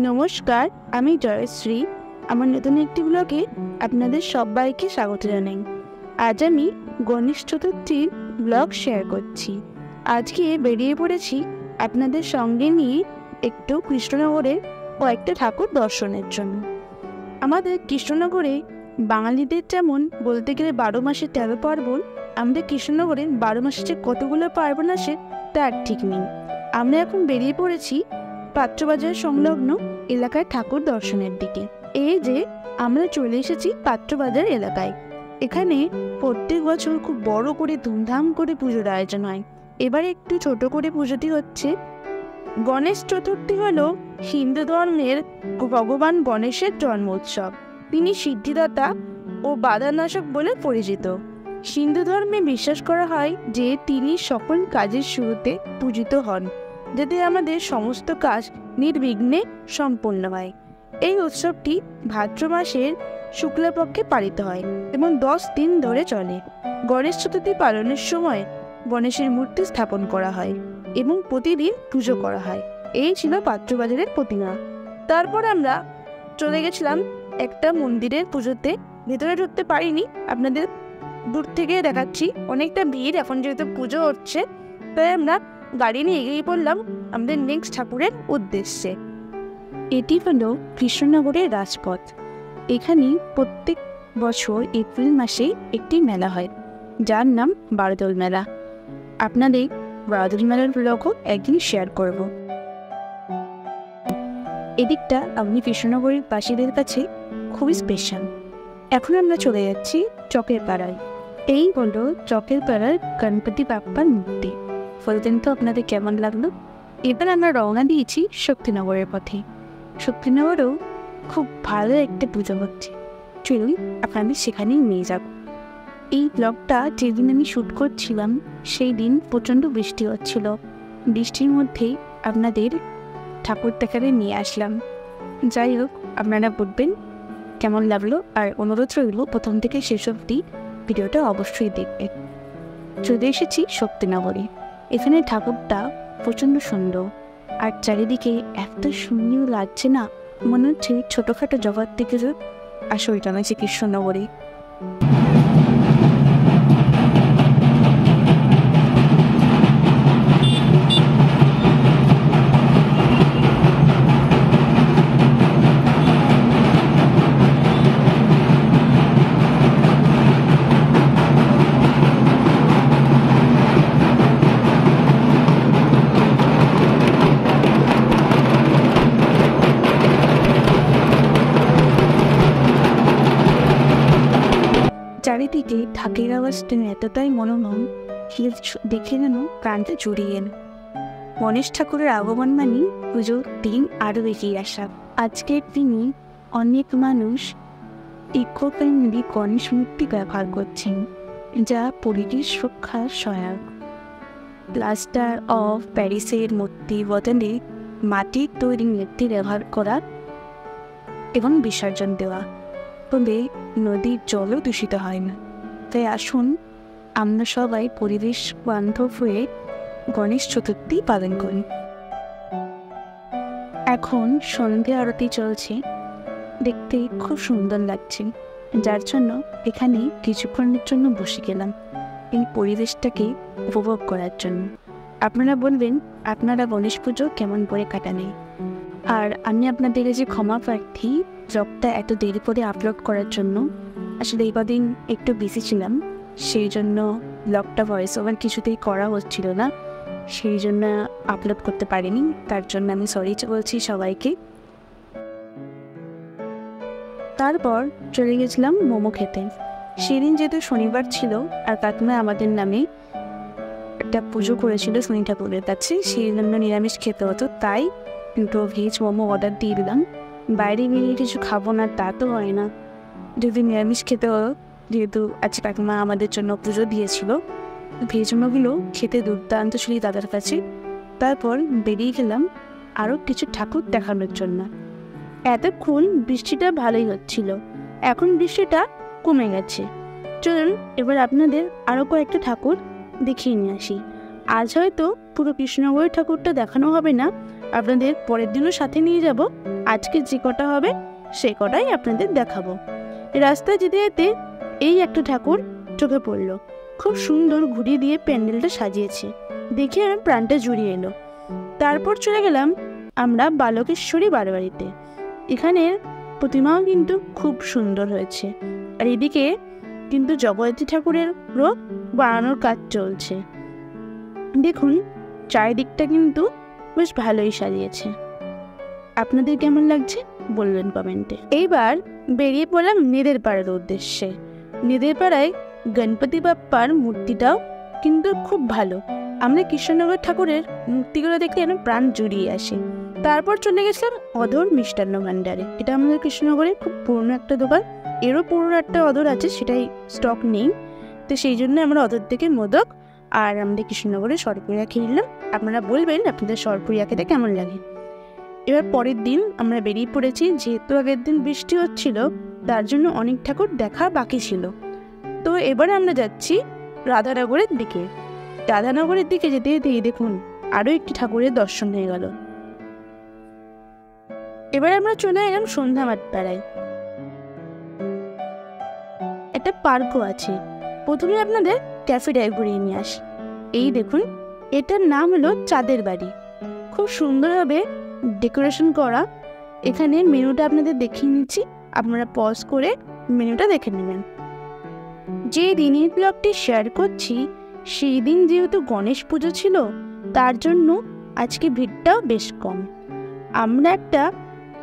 নমস্কার, আমি জয়শ্রী। আমার নতুন একটি ব্লগে আপনাদের সবাইকে স্বাগত জানাই। আজ আমি গণেশ চতুর্থীর ব্লগ শেয়ার করছি। আজকে বেরিয়ে পড়েছি আপনাদের সঙ্গে নিয়ে একটু কৃষ্ণনগরের কয়েকটা ঠাকুর দর্শনের জন্য। আমাদের কৃষ্ণনগরে বাঙালিদের যেমন বলতে গেলে 12 মাসে 13 পার্বণ, আমাদের কৃষ্ণনগরে 12 মাসে যে কতগুলো পার্বণ আসে তার ঠিক নেই। আমরা এখন বেরিয়ে পড়েছি পাত্রবাজার সংলগ্ন এলাকায় ঠাকুর দর্শনের দিকে। এই যে আমরা চলে এসেছি পাত্রবাজার এলাকায়। এখানে প্রত্যেক বছর খুব বড় করে ধুমধাম করে পুজোর আয়োজন হয়। এবারে একটু ছোট করে পুজোটি হচ্ছে। গণেশ চতুর্থী হলো হিন্দু ধর্মের ভগবান গণেশের জন্ম উৎসব। তিনি সিদ্ধিদাতা ও বাধানাশক বলে পরিচিত। হিন্দু ধর্মে বিশ্বাস করা হয় যে তিনি সকল কাজের শুরুতে পূজিত হন, যাতে আমাদের সমস্ত কাজ নির্বিঘ্নে সম্পন্ন হয়। এই উৎসবটি ভাদ্র মাসের শুক্লপক্ষে পালিত হয় এবং 10 দিন ধরে চলে। গণেশ চতুর্থী পালনের সময় গণেশের মূর্তি স্থাপন করা হয় এবং প্রতিদিন পুজো করা হয়। এই ছিল পাত্রবাজারের প্রতিমা। তারপর আমরা চলে গেছিলাম একটা মন্দিরের পুজোতে। ভেতরে ঢুকতে পারিনি, আপনাদের দূর থেকে দেখাচ্ছি। অনেকটা ভিড়, এখন যেহেতু পুজো হচ্ছে তাই আমরা গাড়ি নিয়ে এগিয়ে পড়লাম আমাদের নেক্সট ঠাকুরের উদ্দেশ্যে। এটি হলো কৃষ্ণনগরের রাজপথ। এখানে প্রত্যেক বছর এপ্রিল মাসে একটি মেলা হয়, যার নাম বারোদোল মেলা। আপনাদের বারোদোল মেলার ব্লগও একদিন শেয়ার করব। এদিকটা আপনি কৃষ্ণনগরের বাসীদের কাছে খুবই স্পেশাল। এখন আমরা চলে যাচ্ছি চকের পাড়ায়। এই হলো চকের পাড়ার গণপতি বাপ্পার মূর্তি। বলতেন তো আপনাদের কেমন লাগলো? এবার আমরা রওনা দিয়েছি শক্তিনগরের পথে। শক্তিনগরেও খুব ভালো একটা পুজো হচ্ছে, চলুন আপনাদের সেখানেই নিয়ে যাব। এই ব্লগটা যেদিন আমি শ্যুট করছিলাম সেই দিন প্রচণ্ড বৃষ্টি হচ্ছিল। বৃষ্টির মধ্যেই আপনাদের ঠাকুর দেখাতে নিয়ে আসলাম। যাই হোক, আপনারা বলবেন কেমন লাগলো, আর অনুরোধ রইল প্রথম থেকে শেষ অবধি ভিডিওটা অবশ্যই দেখবেন। চলে এসেছি শক্তিনগরে। এখানে ঠাকুরটা প্রচণ্ড সুন্দর, আর চারিদিকে এত সুন্দর লাগছে না, মনে হচ্ছে ছোটোখাটো জগৎ থেকে আসলে জানাচ্ছি কৃষ্ণনগরে। চারিদিকে ঢাকের আওয়াজটা এতটাই মনোরম, দেখে যেন প্রাণটা জুড়িয়ে এল। গণেশ ঠাকুরের আগমন মানে পুজোর দিন আরও এগিয়ে আসা। আজকের দিনে অনেক মানুষ ইকো ফ্রেন্ডলি গণেশ মূর্তি ব্যবহার করছেন, যা পরিবেশ রক্ষার সহায়ক। প্লাস্টার অফ প্যারিসের মূর্তি বদলে মাটির তৈরি মূর্তি ব্যবহার করা এবং বিসর্জন দেওয়া, তবে নদীর জলও দূষিত হয় না। তাই আসুন আমরা সবাই পরিবেশ বান্ধব হয়ে গণেশ চতুর্থী পালন করি। এখন সন্ধ্যে আরতি চলছে, দেখতে খুব সুন্দর লাগছে, যার জন্য এখানে কিছুক্ষণের জন্য বসে গেলাম এই পরিবেশটাকে উপভোগ করার জন্য। আপনারা বলবেন আপনারা গণেশ পুজো কেমন করে কাটানে। আর আমি আপনাদের কাছে ক্ষমা প্রার্থী ব্লগটা এত দেরি করে আপলোড করার জন্য। আসলে এই কদিন একটু বিজি ছিলাম, সেই জন্য ব্লগটা ভয়েস ওভার কিছুতেই করা হচ্ছিল না, সেই জন্য আপলোড করতে পারিনি। তার জন্য আমি সরি বলছি সবাইকে। তারপর চলে গেছিলাম মোমো খেতে। সেদিন যেহেতু শনিবার ছিল আর কাকিমা আমাদের নামে একটা পুজো করেছিল শনি ঠাকুরের কাছে, সেই জন্য নিরামিষ খেতে হতো, তাই দুটো ভেজ মোমো অর্ডার দিয়ে দিলাম। বাইরে গিয়ে কিছু খাবো না তা তো হয় না, যদি নিরামিষ খেতে হতো, যেহেতু আজকে কাকিমা আমাদের জন্য পুজো দিয়েছিল। ভেজ মোমোগুলো খেতে দুর্দান্ত ছিল দাদার কাছে। তারপর বেরিয়ে গেলাম আরও কিছু ঠাকুর দেখানোর জন্য। এতক্ষণ বৃষ্টিটা ভালোই হচ্ছিল, এখন বৃষ্টিটা কমে গেছে। চলুন এবার আপনাদের আরও কয়েকটা ঠাকুর দেখিয়ে নিয়ে আসি। আজ হয়তো পুরো কৃষ্ণনগরের ঠাকুরটা দেখানো হবে না, আপনাদের পরের দিনও সাথে নিয়ে যাব আজকে যে কটা হবে সে কটাই আপনাদের দেখাবো। রাস্তায় যেতে যেতে এই একটা ঠাকুর চোখে পড়লো, খুব সুন্দর ঘুড়ি দিয়ে প্যান্ডেলটা সাজিয়েছে, দেখে আমার প্রাণটা জুড়িয়ে এলো। তারপর চলে গেলাম আমরা বালকেশ্বরী বারবাড়িতে। এখানের প্রতিমাও কিন্তু খুব সুন্দর হয়েছে, আর এদিকে কিন্তু জগদ্ধাত্রী ঠাকুরের রূপ বানানোর কাজ চলছে। দেখুন চারিদিকটা কিন্তু বেশ ভালোই সাজিয়েছে। আপনাদের কেমন লাগছে বলবেন কমেন্টে। এইবার বেরিয়ে পড়লাম নেদের পাড়ার উদ্দেশ্যে। নেদের পাড়ায় গণপতি বাপ্পার মূর্তিটাও কিন্তু খুব ভালো। আমরা কৃষ্ণনগর ঠাকুরের মূর্তিগুলো দেখলে যেন প্রাণ জুড়িয়ে আসে। তারপর চলে গেছিলাম অধর মিষ্টান্ন ভাণ্ডারে। এটা আমাদের কৃষ্ণনগরের খুব পুরনো একটা দোকান। এরও পুরনো একটা অধর আছে, সেটাই স্টক নেই, তো সেই জন্য আমরা অধর থেকে মোদক আর আমাদের কৃষ্ণনগরে সরপুরিয়া খেয়ে নিলাম। আপনারা বলবেন আপনাদের সরপুরিয়া খেতে কেমন লাগে। এবার পরের দিন আমরা বেরিয়ে পড়েছি। যেহেতু আগের দিন বৃষ্টি হচ্ছিল, তার জন্য অনেক ঠাকুর দেখা বাকি ছিল। তো এবারে আমরা যাচ্ছি রাধানগরের দিকে। রাধানগরের দিকে যেতে যেতে দেখুন আরও একটি ঠাকুরের দর্শন হয়ে গেল। এবার আমরা চলে এলাম সন্ধ্যামাঠ পাড়ায়। একটা পার্কও আছে। প্রথমে আপনাদের ক্যাফেটায় ঘুরিয়ে নিয়ে আসি। এই দেখুন, এটার নাম হলো চাঁদের বাড়ি। খুব সুন্দরভাবে ডেকোরেশন করা। এখানে মেনুটা আপনাদের দেখিয়ে নিচ্ছি, আপনারা পজ করে মেনুটা দেখে নেবেন। যে দিনের ব্লগটি শেয়ার করছি সেই দিন যেহেতু গণেশ পুজো ছিল, তার জন্য আজকে ভিড়টাও বেশ কম। আমরা একটা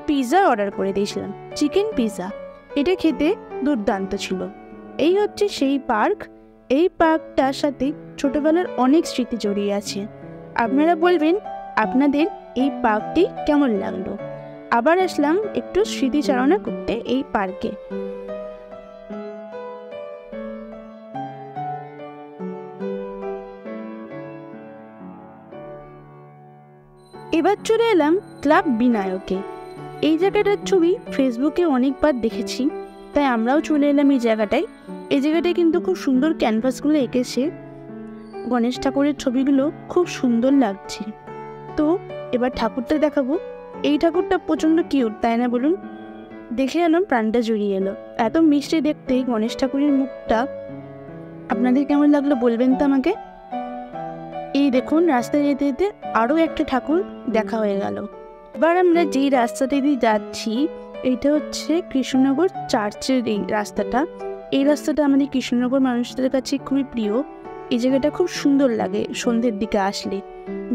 পিৎজা অর্ডার করে দিয়েছিলাম, চিকেন পিৎজা। এটা খেতে দুর্দান্ত ছিল। এই হচ্ছে সেই পার্ক। এই পার্কটার সাথে ছোটবেলার অনেক স্মৃতি জড়িয়ে আছে। আপনারা বলবেন আপনাদের এই পার্কটি কেমন লাগলো। আবার আসলাম একটু স্মৃতিচারণা করতে এই পার্কে। এবার চলে এলাম ক্লাব বিনায়কে। এই জায়গাটার ছবি ফেসবুকে অনেকবার দেখেছি, তাই আমরাও চলে এলাম এই জায়গাটায়। এই জায়গাটায় কিন্তু খুব সুন্দর ক্যানভাসগুলো এঁকেছে, গণেশ ঠাকুরের ছবিগুলো খুব সুন্দর লাগছে। তো এবার ঠাকুরটা দেখাবো। এই ঠাকুরটা প্রচণ্ড কিউট, তাই না বলুন? দেখে যেন প্রাণটা জুড়িয়ে এলো। এত মিষ্টি দেখতে গণেশ ঠাকুরের মুখটা। আপনাদের কেমন লাগলো বলবেন তো আমাকে। এই দেখুন রাস্তায় যেতে যেতে আরও একটা ঠাকুর দেখা হয়ে গেল। এবার আমরা যেই রাস্তাটা দিয়ে যাচ্ছি, এটা হচ্ছে কৃষ্ণনগর চার্চের এই রাস্তাটা। এই রাস্তাটা আমাদের কৃষ্ণনগর মানুষদের কাছে খুবই প্রিয়। এই জায়গাটা খুব সুন্দর লাগে সন্ধ্যের দিকে আসলে।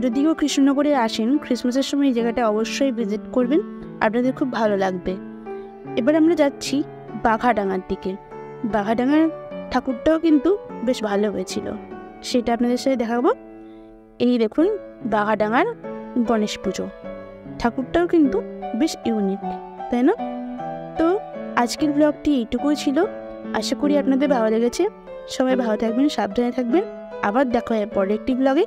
যদি কেউ কৃষ্ণনগরে আসেন ক্রিসমাসের সময়, এই জায়গাটা অবশ্যই ভিজিট করবেন, আপনাদের খুব ভালো লাগবে। এবার আমরা যাচ্ছি বাঘাডাঙ্গার দিকে। বাঘাডাঙ্গার ঠাকুরটাও কিন্তু বেশ ভালো হয়েছিল, সেটা আপনাদের সাথে দেখাবো। এই দেখুন বাঘাডাঙ্গার গণেশ পুজো। ঠাকুরটাও কিন্তু বেশ ইউনিক, তাই না? তো আজকের ব্লগটি এইটুকুই ছিল। আশা করি আপনাদের ভালো লেগেছে। সবাই ভালো থাকবেন, সাবধানে থাকবেন। আবার দেখা হয় পরের একটি ব্লগে।